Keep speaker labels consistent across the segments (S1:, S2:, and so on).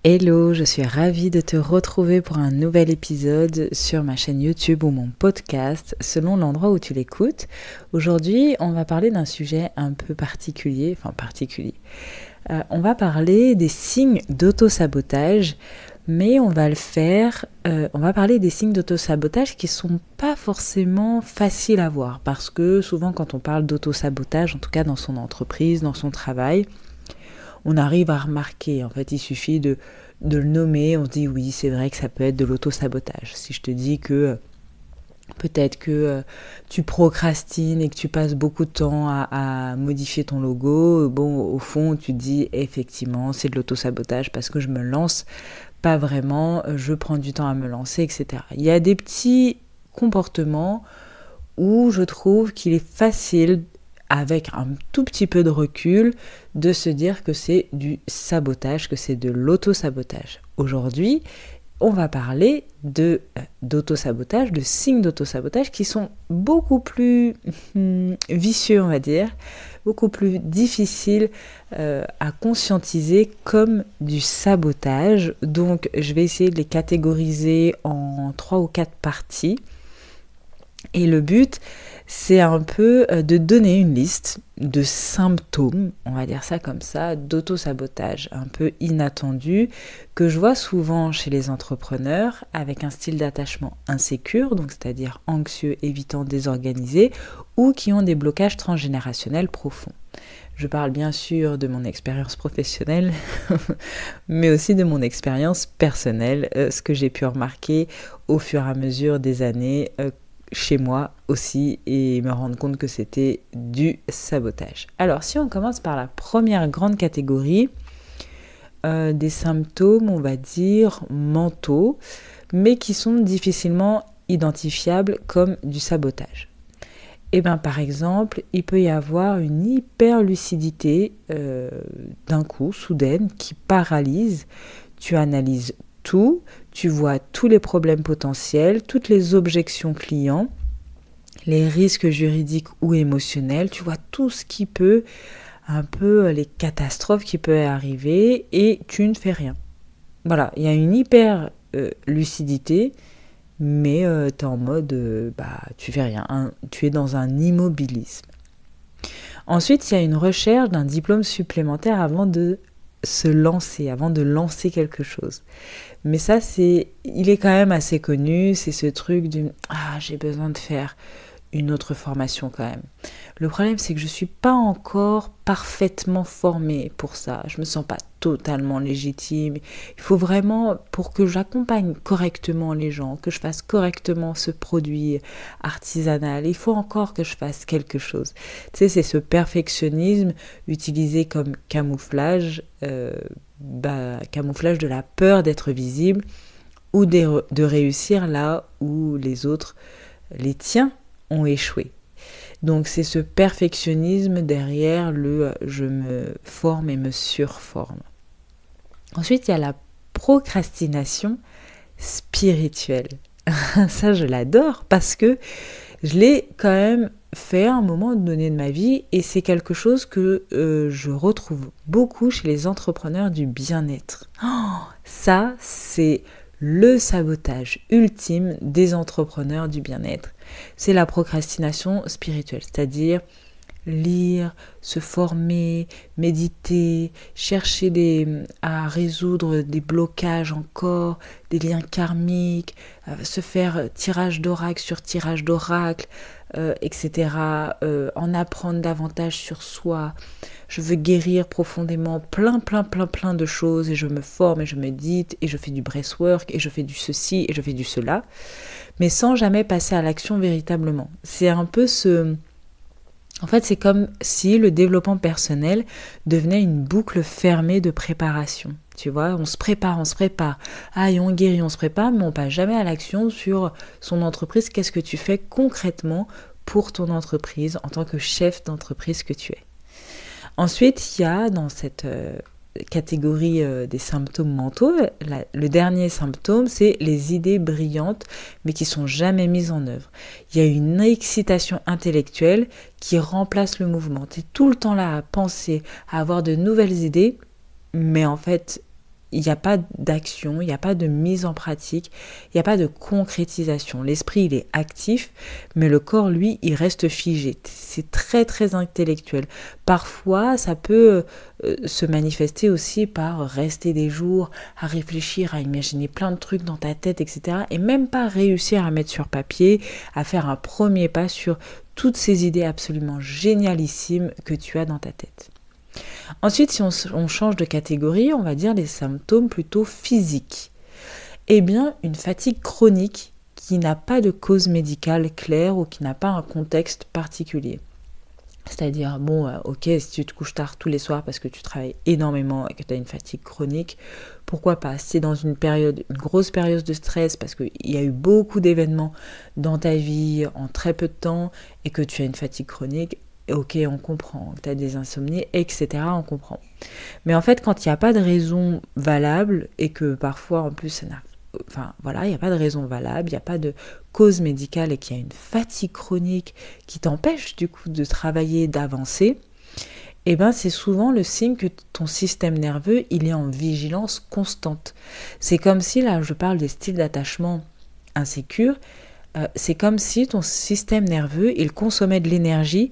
S1: Hello, je suis ravie de te retrouver pour un nouvel épisode sur ma chaîne YouTube ou mon podcast, selon l'endroit où tu l'écoutes. Aujourd'hui, on va parler d'un sujet un peu particulier, on va parler des signes d'auto-sabotage, mais on va parler des signes d'auto-sabotage qui sont pas forcément faciles à voir, parce que souvent quand on parle d'auto-sabotage, en tout cas dans son entreprise, dans son travail, on arrive à remarquer. En fait, il suffit de le nommer. On se dit oui, c'est vrai que ça peut être de l'auto-sabotage. Si je te dis que peut-être que tu procrastines et que tu passes beaucoup de temps à modifier ton logo, bon, au fond, tu te dis effectivement, c'est de l'auto-sabotage parce que je me lance pas vraiment, je prends du temps à me lancer, etc. Il y a des petits comportements où je trouve qu'il est facile, avec un tout petit peu de recul, de se dire que c'est du sabotage, que c'est de l'auto-sabotage. Aujourd'hui, on va parler d'auto-sabotage, de signes d'auto-sabotage qui sont beaucoup plus vicieux, on va dire, beaucoup plus difficiles à conscientiser comme du sabotage. Donc, je vais essayer de les catégoriser en 3 ou 4 parties. Et le but, c'est un peu de donner une liste de symptômes, on va dire ça comme ça, d'auto-sabotage un peu inattendu, que je vois souvent chez les entrepreneurs avec un style d'attachement insécure, donc c'est-à-dire anxieux, évitant, désorganisé, ou qui ont des blocages transgénérationnels profonds. Je parle bien sûr de mon expérience professionnelle, mais aussi de mon expérience personnelle, ce que j'ai pu remarquer au fur et à mesure des années, chez moi aussi, et me rendre compte que c'était du sabotage. Alors, si on commence par la première grande catégorie des symptômes, on va dire mentaux, mais qui sont difficilement identifiables comme du sabotage. Et bien, par exemple, il peut y avoir une hyperlucidité d'un coup, soudaine, qui paralyse. Tu analyses tout, tu vois tous les problèmes potentiels, toutes les objections clients, les risques juridiques ou émotionnels, tu vois tout ce qui peut, un peu les catastrophes qui peuvent arriver, et tu ne fais rien. Voilà, il y a une hyper lucidité, mais tu es en mode, tu fais rien, hein, tu es dans un immobilisme. Ensuite, il y a une recherche d'un diplôme supplémentaire avant de se lancer, avant de lancer quelque chose. Mais ça, il est quand même assez connu, c'est ce truc du « Ah, j'ai besoin de faire une autre formation quand même ». Le problème, c'est que je ne suis pas encore parfaitement formée pour ça. Je ne me sens pas totalement légitime. Il faut vraiment, pour que j'accompagne correctement les gens, que je fasse correctement ce produit artisanal, il faut encore que je fasse quelque chose. Tu sais, c'est ce perfectionnisme utilisé comme camouflage, camouflage de la peur d'être visible ou de réussir là où les autres, les tiens, ont échoué. Donc c'est ce perfectionnisme derrière le je me forme et me surforme. Ensuite, il y a la procrastination spirituelle. Ça, je l'adore parce que je l'ai quand même fait à un moment donné de ma vie, et c'est quelque chose que je retrouve beaucoup chez les entrepreneurs du bien-être. Ça, c'est le sabotage ultime des entrepreneurs du bien-être. C'est la procrastination spirituelle, c'est-à-dire lire, se former, méditer, chercher à résoudre des blocages encore, des liens karmiques, se faire tirage d'oracle sur tirage d'oracle, etc. En apprendre davantage sur soi. Je veux guérir profondément plein de choses, et je me forme et je médite et je fais du breathwork et je fais du ceci et je fais du cela, mais sans jamais passer à l'action véritablement. C'est un peu En fait, c'est comme si le développement personnel devenait une boucle fermée de préparation. Tu vois, on se prépare. Ah, et on guérit, on se prépare, mais on passe jamais à l'action sur son entreprise. Qu'est-ce que tu fais concrètement pour ton entreprise en tant que chef d'entreprise que tu es? Ensuite, il y a dans cette catégorie des symptômes mentaux, le dernier symptôme, c'est les idées brillantes, mais qui sont jamais mises en œuvre. Il y a une excitation intellectuelle qui remplace le mouvement. Tu es tout le temps là à penser, à avoir de nouvelles idées, mais en fait, il n'y a pas d'action, il n'y a pas de mise en pratique, il n'y a pas de concrétisation. L'esprit, il est actif, mais le corps, lui, il reste figé. C'est très, très intellectuel. Parfois, ça peut se manifester aussi par rester des jours à réfléchir, à imaginer plein de trucs dans ta tête, etc. Et même pas réussir à mettre sur papier, à faire un premier pas sur toutes ces idées absolument génialissimes que tu as dans ta tête. Ensuite, si on change de catégorie, on va dire les symptômes plutôt physiques. Eh bien, une fatigue chronique qui n'a pas de cause médicale claire ou qui n'a pas un contexte particulier. C'est-à-dire, ok, si tu te couches tard tous les soirs parce que tu travailles énormément et que tu as une fatigue chronique, pourquoi pas? Si c'est dans une grosse période de stress parce qu'il y a eu beaucoup d'événements dans ta vie en très peu de temps et que tu as une fatigue chronique, ok, on comprend, tu as des insomnies, etc., on comprend. Mais en fait, quand il n'y a pas de raison valable, et que parfois, en plus, il n'y a pas de raison valable, il n'y a pas de cause médicale, et qu'il y a une fatigue chronique qui t'empêche, du coup, de travailler, d'avancer, eh ben, c'est souvent le signe que ton système nerveux, il est en vigilance constante. C'est comme si, là, je parle des styles d'attachement insécures, c'est comme si ton système nerveux, il consommait de l'énergie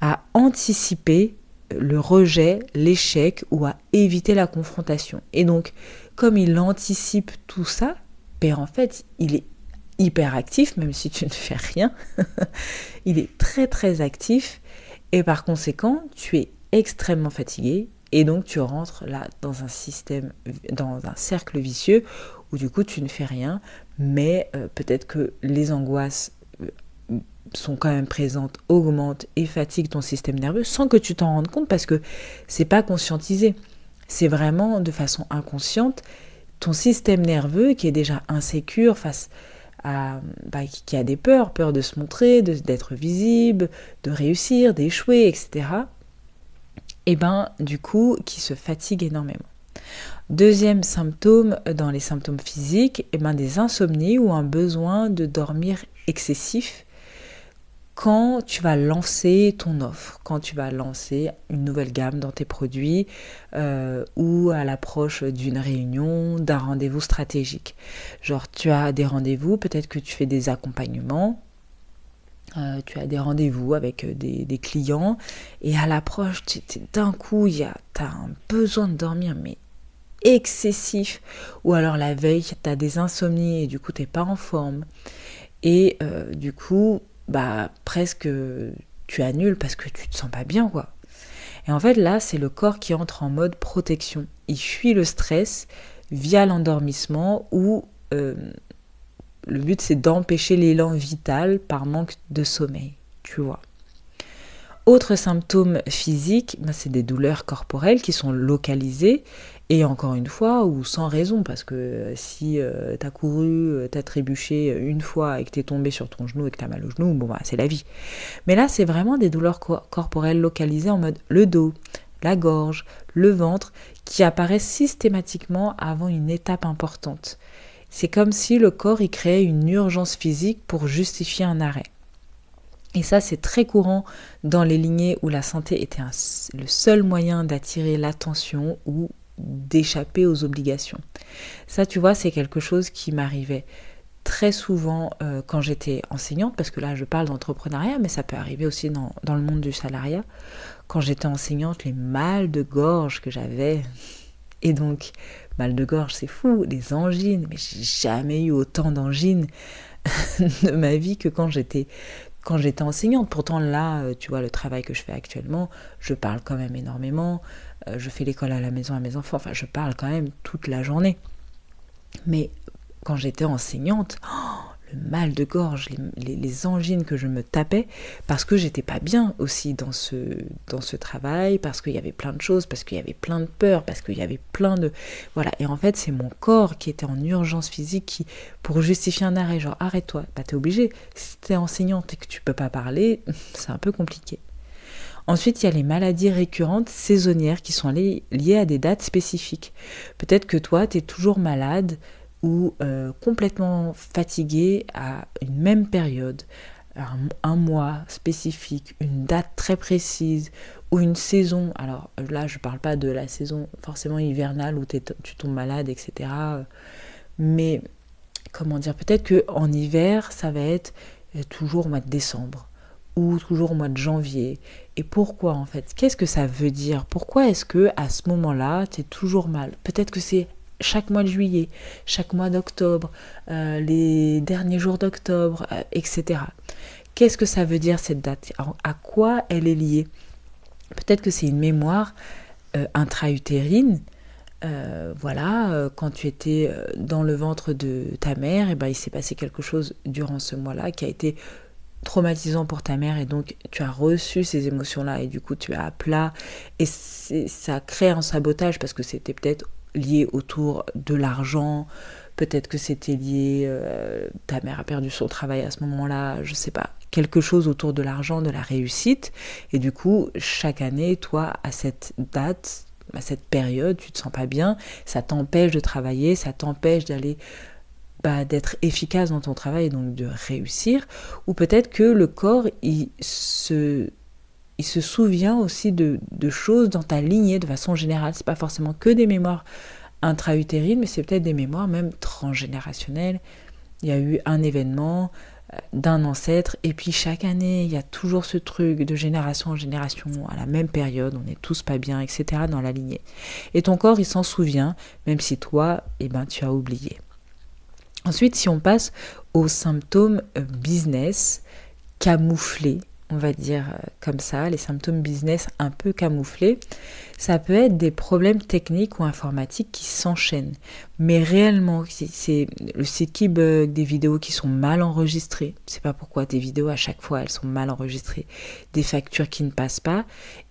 S1: à anticiper le rejet, l'échec ou à éviter la confrontation. Et donc, comme il anticipe tout ça, en fait, il est hyper actif, même si tu ne fais rien. Il est très très actif et par conséquent, tu es extrêmement fatigué et donc tu rentres là dans un cercle vicieux où du coup tu ne fais rien, mais peut-être que les angoisses sont quand même présentes, augmentent et fatiguent ton système nerveux sans que tu t'en rendes compte parce que c'est pas conscientisé. C'est vraiment de façon inconsciente ton système nerveux qui est déjà insécure face à qui a des peurs de se montrer, d'être visible, de réussir, d'échouer, etc. Et du coup, qui se fatigue énormément. Deuxième symptôme dans les symptômes physiques, des insomnies ou un besoin de dormir excessif quand tu vas lancer ton offre, quand tu vas lancer une nouvelle gamme dans tes produits ou à l'approche d'une réunion, d'un rendez-vous stratégique. Genre tu as des rendez-vous, peut-être que tu fais des accompagnements, tu as des rendez-vous avec des clients et à l'approche, d'un coup, tu as un besoin de dormir, mais excessif. Ou alors la veille, tu as des insomnies et du coup, tu n'es pas en forme. Et du coup, presque tu annules parce que tu te sens pas bien, quoi. Et en fait, là, c'est le corps qui entre en mode protection. Il fuit le stress via l'endormissement où le but, c'est d'empêcher l'élan vital par manque de sommeil, tu vois. Autre symptôme physique, c'est des douleurs corporelles qui sont localisées et encore une fois, ou sans raison, parce que si t'as couru, t'as trébuché une fois et que t'es tombé sur ton genou et que t'as mal au genou, c'est la vie. Mais là, c'est vraiment des douleurs corporelles localisées en mode le dos, la gorge, le ventre, qui apparaissent systématiquement avant une étape importante. C'est comme si le corps y créait une urgence physique pour justifier un arrêt. Et ça, c'est très courant dans les lignées où la santé était le seul moyen d'attirer l'attention ou d'échapper aux obligations. Ça, tu vois, c'est quelque chose qui m'arrivait très souvent quand j'étais enseignante, parce que là, je parle d'entrepreneuriat, mais ça peut arriver aussi dans le monde du salariat. Quand j'étais enseignante, les mal de gorge que j'avais, et donc, mal de gorge, c'est fou, les angines, mais j'ai jamais eu autant d'angines de ma vie que quand j'étais enseignante. Pourtant là, tu vois, le travail que je fais actuellement, je parle quand même énormément, je fais l'école à la maison à mes enfants, enfin je parle quand même toute la journée. Mais quand j'étais enseignante, le mal de gorge, les angines que je me tapais, parce que j'étais pas bien aussi dans ce travail, parce qu'il y avait plein de choses, parce qu'il y avait plein de peurs, parce qu'il y avait plein de... Voilà, et en fait, c'est mon corps qui était en urgence physique pour justifier un arrêt, genre arrête-toi, t'es obligé. Si t'es enseignante et que tu peux pas parler, c'est un peu compliqué. Ensuite, il y a les maladies récurrentes saisonnières qui sont liées à des dates spécifiques. Peut-être que toi, t'es toujours malade ou complètement fatigué à une même période, un mois spécifique, une date très précise ou une saison. Alors là, je ne parle pas de la saison forcément hivernale où tu tombes malade, etc. Mais comment dire, peut-être qu'en hiver, ça va être toujours au mois de décembre ou toujours au mois de janvier. Et pourquoi en fait? Qu'est-ce que ça veut dire? Pourquoi est-ce que à ce moment-là, tu es toujours mal? Peut-être que c'est chaque mois de juillet, chaque mois d'octobre, les derniers jours d'octobre, etc. Qu'est-ce que ça veut dire cette date? À quoi elle est liée? Peut-être que c'est une mémoire intra-utérine. Quand tu étais dans le ventre de ta mère, il s'est passé quelque chose durant ce mois-là qui a été traumatisant pour ta mère et donc tu as reçu ces émotions-là et du coup tu es à plat et ça crée un sabotage parce que c'était peut-être lié autour de l'argent, peut-être que c'était lié, ta mère a perdu son travail à ce moment-là, je sais pas, quelque chose autour de l'argent, de la réussite et du coup chaque année, toi à cette date, à cette période, tu te sens pas bien, ça t'empêche de travailler, ça t'empêche d'aller d'être efficace dans ton travail et donc de réussir, ou peut-être que le corps il se souvient aussi de choses dans ta lignée de façon générale. C'est pas forcément que des mémoires intra-utérines, mais c'est peut-être des mémoires même transgénérationnelles. Il y a eu un événement d'un ancêtre et puis chaque année il y a toujours ce truc de génération en génération à la même période, on n'est tous pas bien, etc. dans la lignée. Et ton corps il s'en souvient, même si toi, tu as oublié. Ensuite, si on passe aux symptômes business camouflés, on va dire comme ça, les symptômes business un peu camouflés, ça peut être des problèmes techniques ou informatiques qui s'enchaînent. Mais réellement, c'est le site qui bug, des vidéos qui sont mal enregistrées. Je ne sais pas pourquoi des vidéos à chaque fois elles sont mal enregistrées, des factures qui ne passent pas,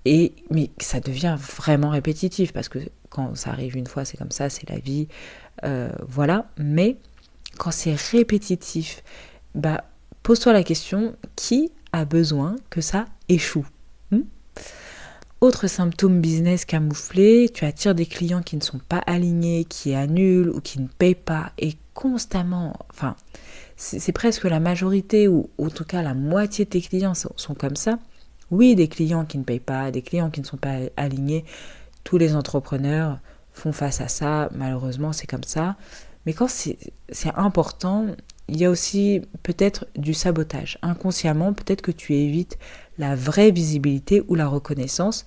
S1: mais ça devient vraiment répétitif parce que quand ça arrive une fois, c'est comme ça, c'est la vie, mais quand c'est répétitif, pose-toi la question, qui a besoin que ça échoue? Autre symptôme business camouflé, tu attires des clients qui ne sont pas alignés, qui annulent ou qui ne payent pas et constamment, c'est presque la majorité ou en tout cas la moitié de tes clients sont comme ça. Oui, des clients qui ne payent pas, des clients qui ne sont pas alignés, tous les entrepreneurs font face à ça, malheureusement c'est comme ça. Mais quand c'est important, il y a aussi peut-être du sabotage. Inconsciemment, peut-être que tu évites la vraie visibilité ou la reconnaissance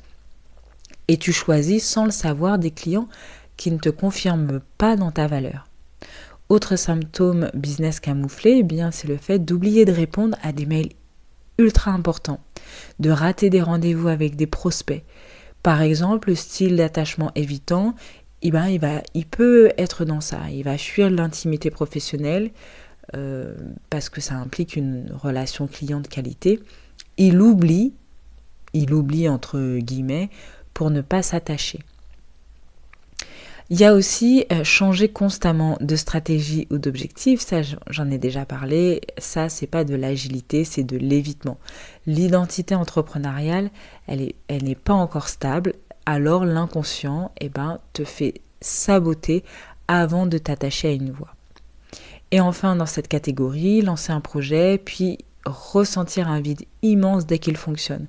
S1: et tu choisis sans le savoir des clients qui ne te confirment pas dans ta valeur. Autre symptôme business camouflé, c'est le fait d'oublier de répondre à des mails ultra importants, de rater des rendez-vous avec des prospects. Par exemple, le style d'attachement évitant, il peut être dans ça. Il va fuir l'intimité professionnelle parce que ça implique une relation client de qualité. Il oublie entre guillemets, pour ne pas s'attacher. Il y a aussi changer constamment de stratégie ou d'objectif, ça j'en ai déjà parlé, ça c'est pas de l'agilité, c'est de l'évitement. L'identité entrepreneuriale, elle n'est pas encore stable, alors l'inconscient te fait saboter avant de t'attacher à une voie. Et enfin dans cette catégorie, lancer un projet, puis ressentir un vide immense dès qu'il fonctionne.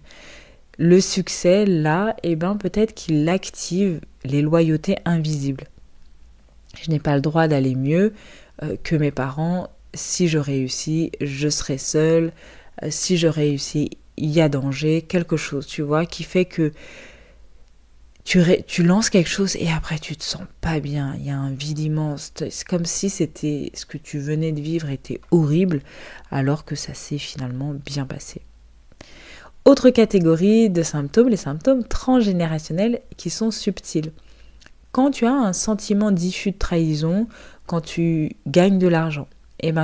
S1: Le succès, là, peut-être qu'il active les loyautés invisibles. Je n'ai pas le droit d'aller mieux que mes parents. Si je réussis, je serai seule. Si je réussis, il y a danger. Quelque chose, tu vois, qui fait que tu lances quelque chose et après tu te sens pas bien. Il y a un vide immense. C'est comme si c'était ce que tu venais de vivre était horrible alors que ça s'est finalement bien passé. Autre catégorie de symptômes, les symptômes transgénérationnels qui sont subtils. Quand tu as un sentiment diffus de trahison, quand tu gagnes de l'argent,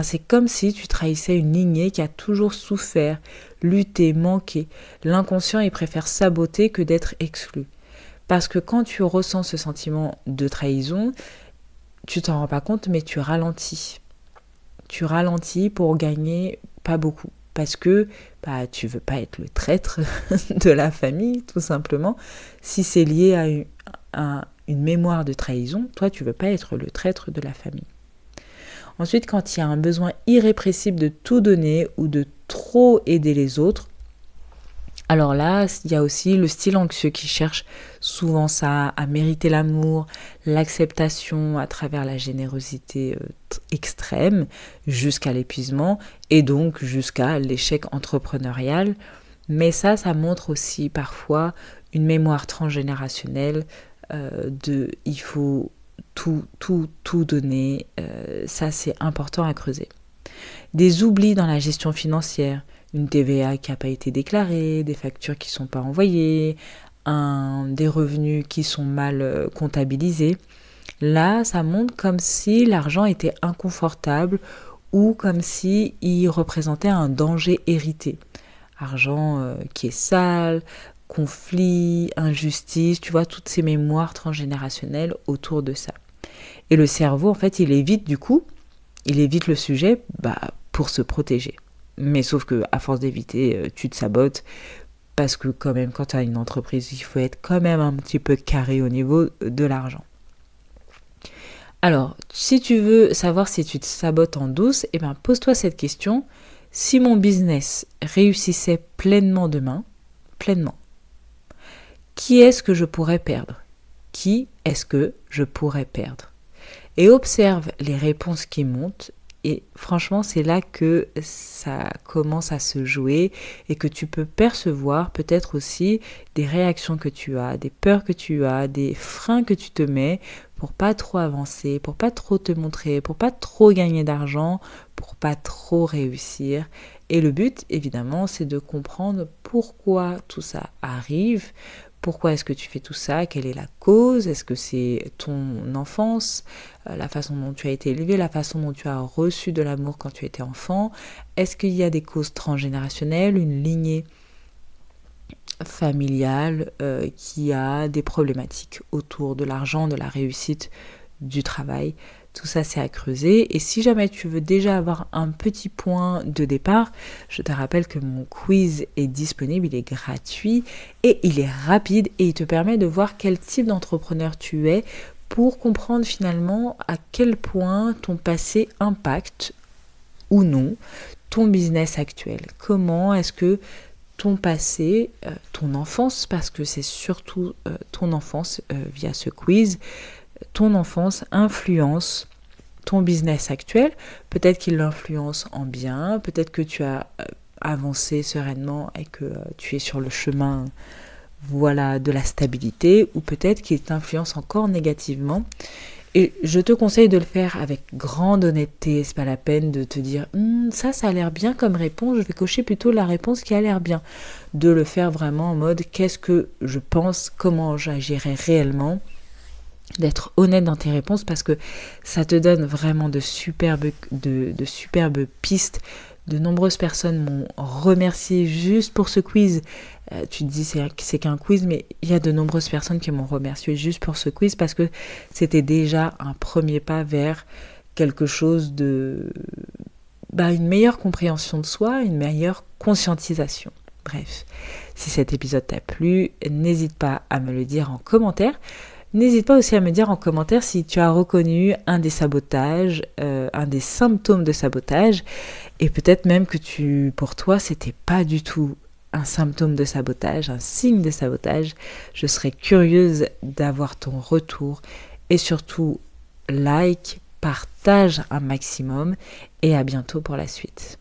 S1: c'est comme si tu trahissais une lignée qui a toujours souffert, lutté, manqué. L'inconscient, il préfère saboter que d'être exclu. Parce que quand tu ressens ce sentiment de trahison, tu t'en rends pas compte, mais tu ralentis. Tu ralentis pour gagner pas beaucoup. Parce que tu veux pas être le traître de la famille, tout simplement. Si c'est lié à une mémoire de trahison, toi, tu veux pas être le traître de la famille. Ensuite, quand il y a un besoin irrépressible de tout donner ou de trop aider les autres, alors là, il y a aussi le style anxieux qui cherche souvent ça, à mériter l'amour, l'acceptation à travers la générosité extrême, jusqu'à l'épuisement et donc jusqu'à l'échec entrepreneurial. Mais ça montre aussi parfois une mémoire transgénérationnelle il faut tout donner. Ça, c'est important à creuser. Des oublis dans la gestion financière, une TVA qui n'a pas été déclarée, des factures qui ne sont pas envoyées, des revenus qui sont mal comptabilisés. Là, ça montre comme si l'argent était inconfortable ou comme si il représentait un danger hérité. Argent qui est sale, conflit, injustice, tu vois, toutes ces mémoires transgénérationnelles autour de ça. Et le cerveau, en fait, il évite le sujet pour se protéger. Mais sauf que à force d'éviter, tu te sabotes parce que quand même, quand tu as une entreprise, il faut être quand même un petit peu carré au niveau de l'argent. Alors, si tu veux savoir si tu te sabotes en douce, pose-toi cette question. Si mon business réussissait pleinement demain, qui est-ce que je pourrais perdre ? Qui est-ce que je pourrais perdre ? Et observe les réponses qui montent. Et franchement, c'est là que ça commence à se jouer et que tu peux percevoir peut-être aussi des réactions que tu as, des peurs que tu as, des freins que tu te mets pour pas trop avancer, pour pas trop te montrer, pour pas trop gagner d'argent, pour pas trop réussir. Et le but, évidemment, c'est de comprendre pourquoi tout ça arrive. Pourquoi est-ce que tu fais tout ça ? Quelle est la cause ? Est-ce que c'est ton enfance, la façon dont tu as été élevé, la façon dont tu as reçu de l'amour quand tu étais enfant ? Est-ce qu'il y a des causes transgénérationnelles, une lignée familiale qui a des problématiques autour de l'argent, de la réussite, du travail ? Tout ça, c'est à creuser. Et si jamais tu veux déjà avoir un petit point de départ, je te rappelle que mon quiz est disponible, il est gratuit et il est rapide et il te permet de voir quel type d'entrepreneur tu es pour comprendre finalement à quel point ton passé impacte ou non ton business actuel. Comment est-ce que ton passé, ton enfance, parce que c'est surtout ton enfance via ce quiz, ton enfance influence ton business actuel. Peut-être qu'il l'influence en bien, peut-être que tu as avancé sereinement et que tu es sur le chemin de la stabilité, ou peut-être qu'il t'influence encore négativement. Et je te conseille de le faire avec grande honnêteté. C'est pas la peine de te dire ça a l'air bien comme réponse, je vais cocher plutôt la réponse qui a l'air bien. De le faire vraiment en mode qu'est-ce que je pense, comment j'agirais réellement, d'être honnête dans tes réponses parce que ça te donne vraiment de superbes pistes. De nombreuses personnes m'ont remercié juste pour ce quiz. Tu te dis c'est qu'un quiz, mais il y a de nombreuses personnes qui m'ont remercié juste pour ce quiz parce que c'était déjà un premier pas vers quelque chose de... une meilleure compréhension de soi, une meilleure conscientisation. Bref, si cet épisode t'a plu, n'hésite pas à me le dire en commentaire. N'hésite pas aussi à me dire en commentaire si tu as reconnu un des sabotages, un des symptômes de sabotage, et peut-être même que pour toi, c'était pas du tout un symptôme de sabotage, un signe de sabotage. Je serais curieuse d'avoir ton retour et surtout, partage un maximum et à bientôt pour la suite.